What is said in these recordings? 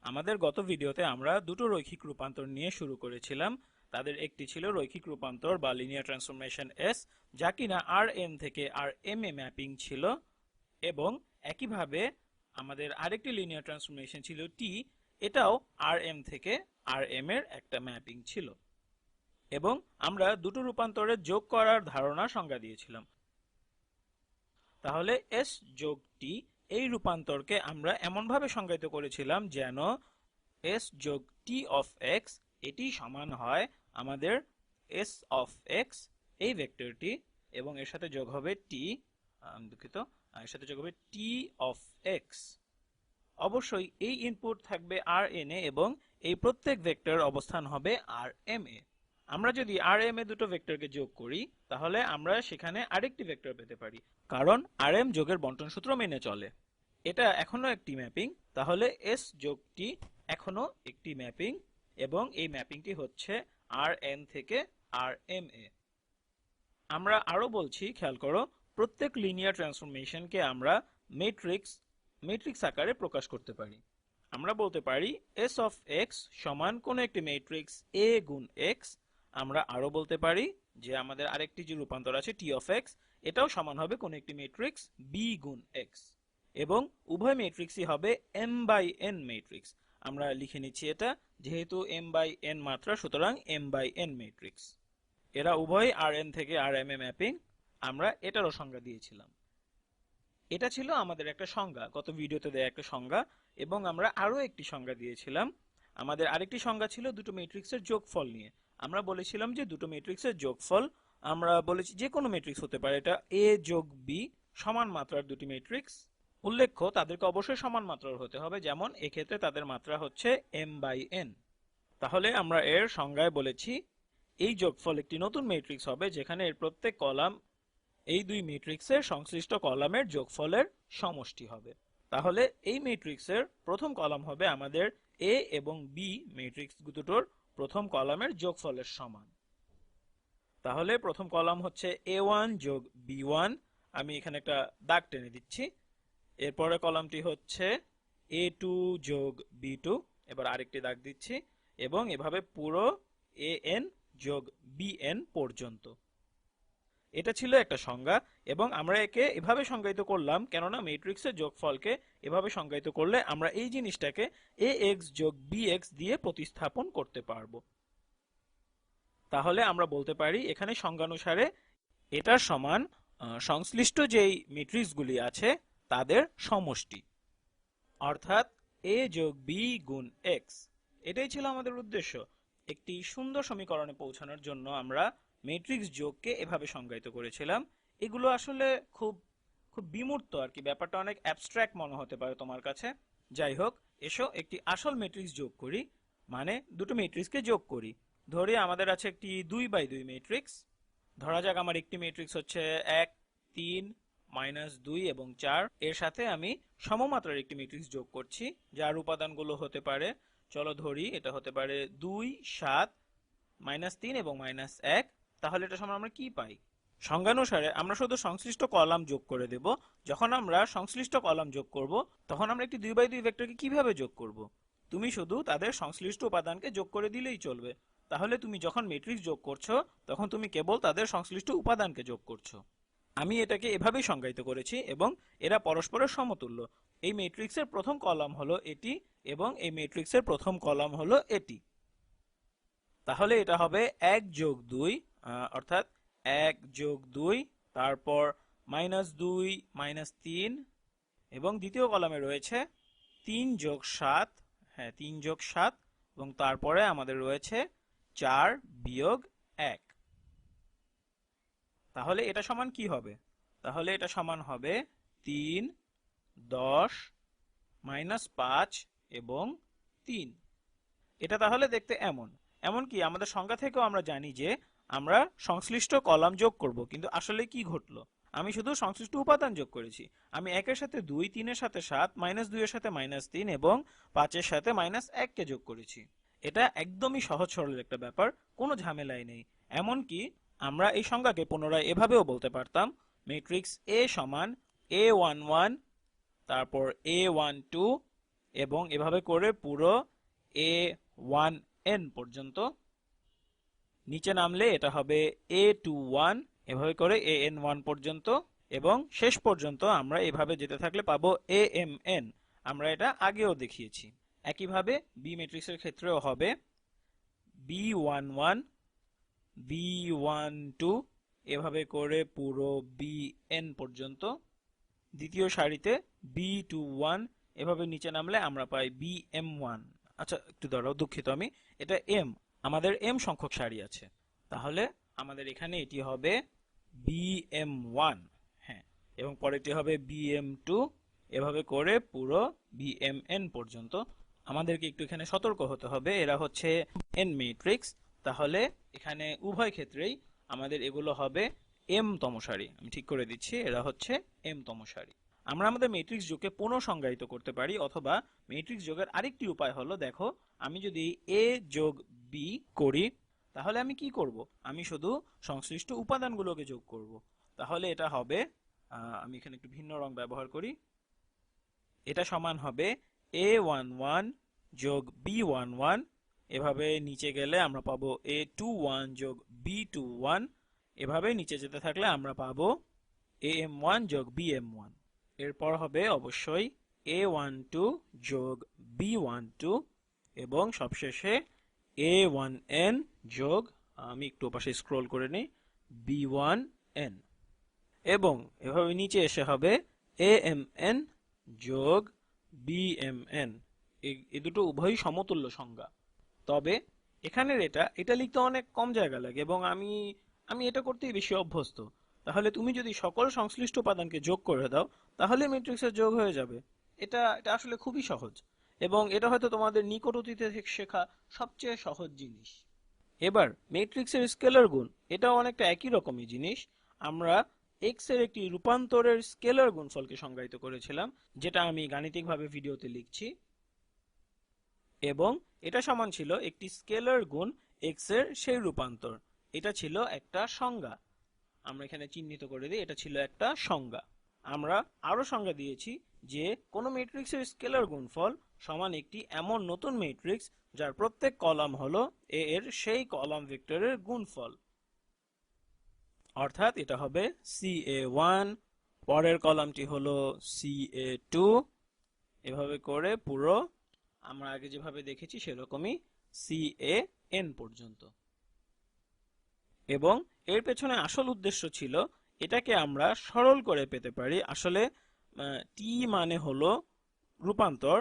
আমাদের গত ভিডিওতে আমরা দুটো রৈখিক রূপান্তর নিয়ে শুরু করেছিলাম। তাদের একটি ছিল রৈখিক রূপান্তর বা লিনিয়ার ট্রান্সফরমেশন এস, যা কিনা আর এন থেকে আর এম এ ম্যাপিং ছিল, এবং একইভাবে আমাদের আরেকটি লিনিয়ার ট্রান্সফরমেশন ছিল টি, এটাও আর এম থেকে আর এম এর একটা ম্যাপিং ছিল। এবং আমরা দুটো রূপান্তরের যোগ করার ধারণা সংজ্ঞা দিয়েছিলাম। তাহলে এস যোগ টি এই রূপান্তরকে আমরা এমনভাবে সংজ্ঞায়িত করেছিলাম যেন এস যোগ টি অফ এক্স এটি সমান হয় আমাদের এস অফ এক্স এই ভেক্টরটি, এবং এর সাথে যোগ হবে টি, দুঃখিত, এর সাথে যোগ হবে টি অফ এক্স। অবশ্যই এই ইনপুট থাকবে আর এন এ এবং এই প্রত্যেক ভেক্টর অবস্থান হবে আর এম এ। আমরা যদি আর এম এ দুটো ভেক্টরকে যোগ করি তাহলে আমরা সেখানে আরেকটি ভেক্টর পেতে পারি, কারণ আর এম যোগের বন্টন সূত্র মেনে চলে। এটা এখনো একটি ম্যাপিং, তাহলে এস যোগ টি এখনো একটি ম্যাপিং, এবং এই ম্যাপিংটি হচ্ছে আর এন থেকে আর এম এ। আমরা আরো বলছি, খেয়াল করো, প্রত্যেক লিনিয়ার ট্রান্সফরমেশনকে আমরা ম্যাট্রিক্স আকারে প্রকাশ করতে পারি। আমরা বলতে পারি এস অফ এক্স সমান কোন একটি ম্যাট্রিক্স এ গুণ এক্স। আমরা আরো বলতে পারি যে আমাদের আরেকটি যে রূপান্তর আছে টি অফ এক্স, এটাও সমান হবে কোন একটি ম্যাট্রিক্স বি গুণ এক্স, এবং উভয় ম্যাট্রিক্সই হবে এম বাই এন ম্যাট্রিক্স। আমরা লিখে নিচ্ছি এটা, যেহেতু এম বাই এন মাত্রা, সুতরাং এম বাই এন ম্যাট্রিক্স। এরা উভয় আর এন থেকে আর এম এ ম্যাপিং। আমরা এটারও সংজ্ঞা দিয়েছিলাম। এটা ছিল আমাদের একটা সংজ্ঞা, গত ভিডিওতে দেয়া একটা সংজ্ঞা, এবং আমরা আরো একটি সংজ্ঞা দিয়েছিলাম। আমাদের আরেকটি সংজ্ঞা ছিল দুটো ম্যাট্রিক্সের যোগফল নিয়ে। আমরা বলেছিলাম যে দুটো ম্যাট্রিক্সের যোগফল, আমরা বলেছি যে কোনো ম্যাট্রিক্স হতে পারে, এটা এ যোগ বি সমান মাত্রার দুটি ম্যাট্রিক্স। উল্লেখ্য, তাদেরকে অবশ্যই সমান মাত্রার হতে হবে, যেমন এক্ষেত্রে তাদের মাত্রা হচ্ছে এম বাই এন। তাহলে আমরা এর সংজ্ঞায় বলেছি এই যোগফল একটি নতুন ম্যাট্রিক্স হবে যেখানে এর প্রত্যেক কলাম এই দুই ম্যাট্রিক্সের সংশ্লিষ্ট কলামের যোগফলের সমষ্টি হবে। তাহলে এই ম্যাট্রিক্সের প্রথম কলাম হবে আমাদের এ এবং বি ম্যাট্রিক্স দুটোর প্রথম কলামের যোগফলের সমান। তাহলে প্রথম কলাম হচ্ছে a1 যোগ b1, আমি এখানে একটা দাগ টেনে দিচ্ছি। এরপরে কলামটি হচ্ছে a2 যোগ b2, এবার আরেকটি দাগ দিচ্ছি, এবং এভাবে পুরো an যোগ bn পর্যন্ত। এটা ছিল একটা সংজ্ঞা, এবং আমরা একে এভাবে সংজ্ঞায়িত করলাম কেননা ম্যাট্রিক্সের যোগফলকে এভাবে সংজ্ঞায়িত করলে আমরা এই জিনিসটাকে ax যোগ bx দিয়ে প্রতিস্থাপন করতে পারবো। তাহলে আমরা বলতে পারি এখানে সংজ্ঞানুসারে এটার সমান সংশ্লিষ্ট যেই ম্যাট্রিক্সগুলি আছে তাদের সমষ্টি, অর্থাৎ a যোগ b গুণ x। এটাই ছিল আমাদের উদ্দেশ্য। একটি সুন্দর সমীকরণে পৌঁছানোর জন্য আমরা ম্যাট্রিক্স যোগকে এভাবে সংজ্ঞায়িত করেছিলাম। এগুলো আসলে খুব খুব বিমূর্ত আর কি, ব্যাপারটা অনেক অ্যাবস্ট্রাক্ট মনে হতে পারে তোমার কাছে। যাই হোক, এসো একটি আসল ম্যাট্রিক্স যোগ করি, মানে দুটো ম্যাট্রিক্সকে যোগ করি। ধরি আমাদের আছে একটি 2x2 ম্যাট্রিক্স। ধরা যাক আমার একটি ম্যাট্রিক্স হচ্ছে 1 3 -2 এবং 4। এর সাথে আমি সমমাত্রার একটি ম্যাট্রিক্স যোগ করছি যার উপাদানগুলো হতে পারে, চলো ধরি এটা হতে পারে 2 7 -3 এবং -1। তাহলে এটা সমান আমরা কি পাই? সংজ্ঞানুসারে আমরা শুধু সংশ্লিষ্ট কলাম যোগ করে দেব। যখন আমরা সংশ্লিষ্ট কলাম যোগ করব তখন আমরা একটি 2x2 ভেক্টরকে কিভাবে যোগ করব? তুমি শুধু তাদের সংশ্লিষ্ট উপাদানকে যোগ করে দিলেই চলবে। তাহলে তুমি যখন ম্যাট্রিক্স যোগ করছো তখন তুমি কেবল তাদের সংশ্লিষ্ট উপাদানকে যোগ করছো। আমি এটাকে এভাবেই সংজ্ঞায়িত করেছি, এবং এরা পরস্পরের সমতুল্য। এই ম্যাট্রিক্সের প্রথম কলাম হলো এটি, এবং এই ম্যাট্রিক্সের প্রথম কলাম হলো এটি। তাহলে এটা হবে 1 যোগ 2, অর্থাৎ 1 যোগ 2, তারপর -2 -3, এবং দ্বিতীয় কলামে রয়েছে 3 যোগ 7, হ্যাঁ 3 যোগ 7, এবং তারপরে আমাদের রয়েছে 4 বিয়োগ 1। তাহলে এটা সমান কি হবে? তাহলে এটা সমান হবে 3 10 -5 এবং 3। এটা তাহলে দেখতে এমন। এমনকি আমাদের সংজ্ঞা থেকেও আমরা জানি যে আমরা সংশ্লিষ্ট কলাম যোগ করব, কিন্তু আসলে কি ঘটলো? আমি শুধু সংশ্লিষ্ট উপাদান যোগ করেছি। আমি 1 এর সাথে 2, 3 এর সাথে 7, -2 এর সাথে -3 এবং 5 এর সাথে -1 কে যোগ করেছি। এটা একদমই সহজ সরল একটা ব্যাপার, কোনো ঝামেলাই নেই। এমনকি আমরা এই সংজ্ঞাকে পুনরায় এভাবেও বলতে পারতাম, ম্যাট্রিক্স A সমান A11, তারপর A12, এবং এভাবে করে পুরো A1n পর্যন্ত। নিচে নামলে এটা হবে A21, এভাবে করে AN1 পর্যন্ত, এবং শেষ পর্যন্ত আমরা এভাবে যেতে থাকলে পাবো AMN। আমরা এটা আগেও দেখিয়েছি। একইভাবে বি ম্যাট্রিক্সের ক্ষেত্রেও হবে B11, B12, এভাবে করে পুরো BN পর্যন্ত। দ্বিতীয় সারিতে B21, এভাবে নিচে নামলে আমরা পাই BM1। আচ্ছা একটু দাঁড়াও, দুঃখিত, আমি এটা M, আমাদের M সংখ্যক সারি আছে, তাহলে আমাদের এখানে এটি হবে BM1। হ্যাঁ, এবং পরেরটি হবে BM2, এভাবে করে পুরো BMN পর্যন্ত। আমাদেরকে একটু এখানে সতর্ক হতে হবে, এরা হচ্ছে N ম্যাট্রিক্স, তাহলে এখানে উভয় ক্ষেত্রেই আমাদের এগুলো হবে M তম সারি। আমি ঠিক করে দিচ্ছি, এরা হচ্ছে M তম সারি। আমরা আমাদের ম্যাট্রিক্স যোগকে পুনঃসংজ্ঞায়িত করতে পারি, অথবা ম্যাট্রিক্স যোগের আরেকটি উপায় হলো, দেখো আমি যদি A যোগ B করি, তাহলে আমি কি করব? আমি শুধু সংশ্লিষ্ট উপাদানগুলোকে যোগ করব। তাহলে এটা হবে, আমি এখানে একটু ভিন্ন রং ব্যবহার করি, এটা সমান হবে A11 যোগ B11, এভাবে নিচে গেলে আমরা পাবো A21 যোগ B21, এভাবে নিচে যেতে থাকলে আমরা পাবো AM1 যোগ BM1। এরপর হবে অবশ্যই A12 যোগ B12, এবং সবশেষে A1n যোগ, আমি একটু পাশে স্ক্রল করে নিই, B1n, এবং এভাবে নিচে এসে হবে AMN যোগ BMN। এই দুটো উভয়ই সমতুল্য সংজ্ঞা, তবে এখানের এটা লিখতে অনেক কম জায়গা লাগে, এবং আমি এটা করতেই বেশি অভ্যস্ত। তাহলে তুমি যদি সকল সংশ্লিষ্ট উপাদানকে যোগ করে দাও, তাহলে ম্যাট্রিক্সের যোগ হয়ে যাবে। এটা আসলে খুবই সহজ, এবং এটা হয়তো তোমাদের নিকট অতীতে শেখা সবচেয়ে সহজ জিনিস। এবার ম্যাট্রিক্সের স্কেলার গুণ, এটাও অনেকটা একই রকমই জিনিস। আমরা এক্স এর একটি রূপান্তরের স্কেলার গুণফলকে সংজ্ঞায়িত করেছিলাম, যেটা আমি গাণিতিকভাবে ভিডিওতে লিখছি, এবং এটা সমান ছিল একটি স্কেলার গুণ এক্স এর সেই রূপান্তর। এটা ছিল একটা সংজ্ঞা, আমরা এখানে চিহ্নিত করে দিই, এটা ছিল একটা সংজ্ঞা। আমরা আরো সংজ্ঞা দিয়েছি যে কোন ম্যাট্রিক্সের স্কেলার গুণফল সমান একটি এমন নতুন ম্যাট্রিক্স যার প্রত্যেক কলাম হলো এ এর সেই কলাম ভেক্টরের গুণফল। অর্থাৎ এটা হবে CA1, পরের কলামটি হলো CA2, এভাবে করে পুরো আমরা আগে যেভাবে দেখেছি সেরকমই CAN পর্যন্ত। এবং এর পেছনে আসল উদ্দেশ্য ছিল এটাকে আমরা সরল করে পেতে পারি। আসলে টি মানে হলো রূপান্তর,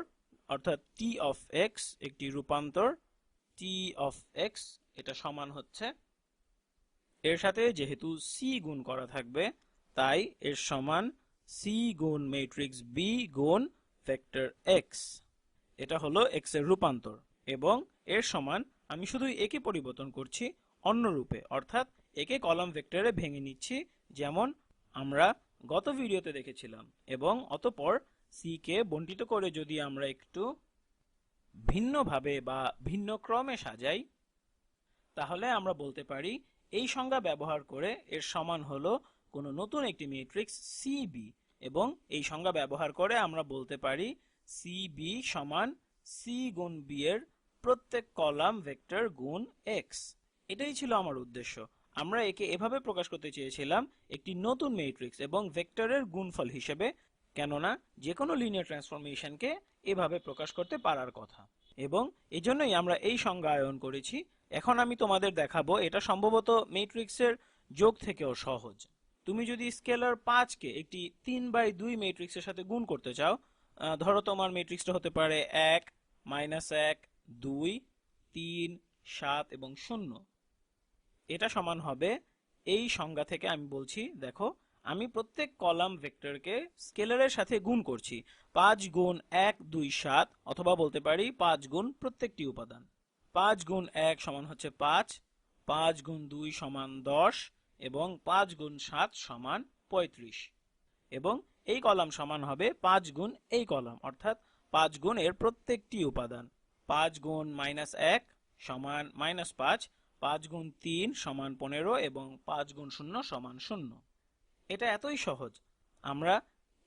অর্থাৎ টি অফ এক্স একটি রূপান্তর, টি অফ এক্স এটা সমান হচ্ছে, এর সাথে যেহেতু সি গুণ করা থাকবে, তাই এর সমান সি গুণ ম্যাট্রিক্স বি গুণ ভেক্টর এক্স। এটা হলো এক্স এর রূপান্তর, এবং এর সমান আমি শুধু একে পরিবর্তন করছি অন্য রূপে, অর্থাৎ একে কলাম ভেক্টরে ভেঙে নিচ্ছি, যেমন আমরা গত ভিডিওতে দেখেছিলাম। এবং অতঃপর সি কে বণ্টিত করে যদি আমরা একটু ভিন্নভাবে বা ভিন্ন ক্রমে সাজাই, তাহলে আমরা বলতে পারি এই সংজ্ঞা ব্যবহার করে এর সমান হলো কোনো নতুন একটি ম্যাট্রিক্স সিবি, এবং এই সংজ্ঞা ব্যবহার করে আমরা বলতে পারি সিবি সমান সি গুণ বি এর প্রত্যেক কলাম ভেক্টর গুণ এক্স। এটাই ছিল আমার উদ্দেশ্য। আমরা একে এভাবে প্রকাশ করতে চেয়েছিলাম একটি নতুন ম্যাট্রিক্স এবং ভেক্টরের গুণফল হিসেবে, কেননা যে কোনো লিনিয়ার ট্রান্সফরমেশনকে এভাবে প্রকাশ করতে পারার কথা, এবং এজন্যই আমরা এই সংজ্ঞায়ন করেছি। এখন আমি তোমাদের দেখাবো এটা সম্ভবত ম্যাট্রিক্সের যোগ থেকেও সহজ। তুমি যদি স্কেলার 5 কে একটি 3/2 ম্যাট্রিক্সের সাথে গুণ করতে চাও, ধরো তোমার ম্যাট্রিক্সটা হতে পারে 1, -1, 2, 3, 7 এবং 0। এটা সমান হবে, এই সংজ্ঞা থেকে আমি বলছি, দেখো আমি প্রত্যেক কলাম ভেক্টরকে স্কেলারের সাথে গুণ করছি। 5 গুণ 1, 2, 7, অথবা বলতে পারি 5 গুণ প্রত্যেকটি উপাদান। 5 গুণ 1 সমান হচ্ছে 5, 5 গুণ 2 সমান 10, এবং 5 গুণ 7 সমান 35। এবং এই কলাম সমান হবে 5 গুণ এই কলাম, অর্থাৎ 5 গুণ এর প্রত্যেকটি উপাদান। 5 গুণ -1 সমান -5, 5 গুণ 3 সমান 15, এবং 5 গুণ 0 সমান 0। এটা এতই সহজ। আমরা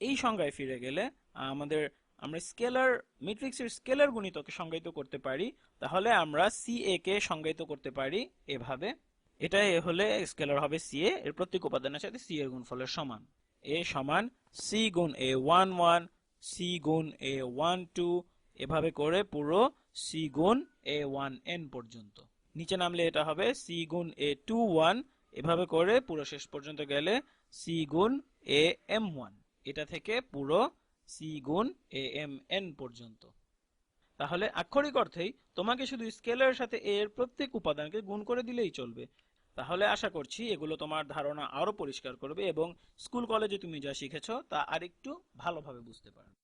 এই সংজ্ঞায় ফিরে গেলে আমাদের আমরা স্কেলার ম্যাট্রিক্সের স্কেলার গুণিতকে সংজ্ঞায়িত করতে পারি, তাহলে আমরা CA কে সংজ্ঞায়িত করতে পারি এভাবে। এটা এ হলে স্কেলার হবে CA, এর প্রত্যেক উপাদানের সাথে C এর গুণফলের সমান। A সমান C গুণ A11, C গুণ A12, এভাবে করে পুরো C গুণ A1n পর্যন্ত। নিচে নামলে এটা হবে C গুণ A21, এভাবে করে পুরো শেষ পর্যন্ত গেলে C গুণ AM1, এটা থেকে পুরো C গুণ AMn পর্যন্ত। তাহলে আক্ষরিক অর্থেই তোমাকে শুধু স্কেলারের সাথে A এর প্রত্যেক উপাদানকে গুণ করে দিলেই চলবে। তাহলে আশা করছি এগুলো তোমার ধারণা আরো পরিষ্কার করবে এবং স্কুল কলেজে তুমি যা শিখেছো তা আরেকটু ভালোভাবে বুঝতে পারবে।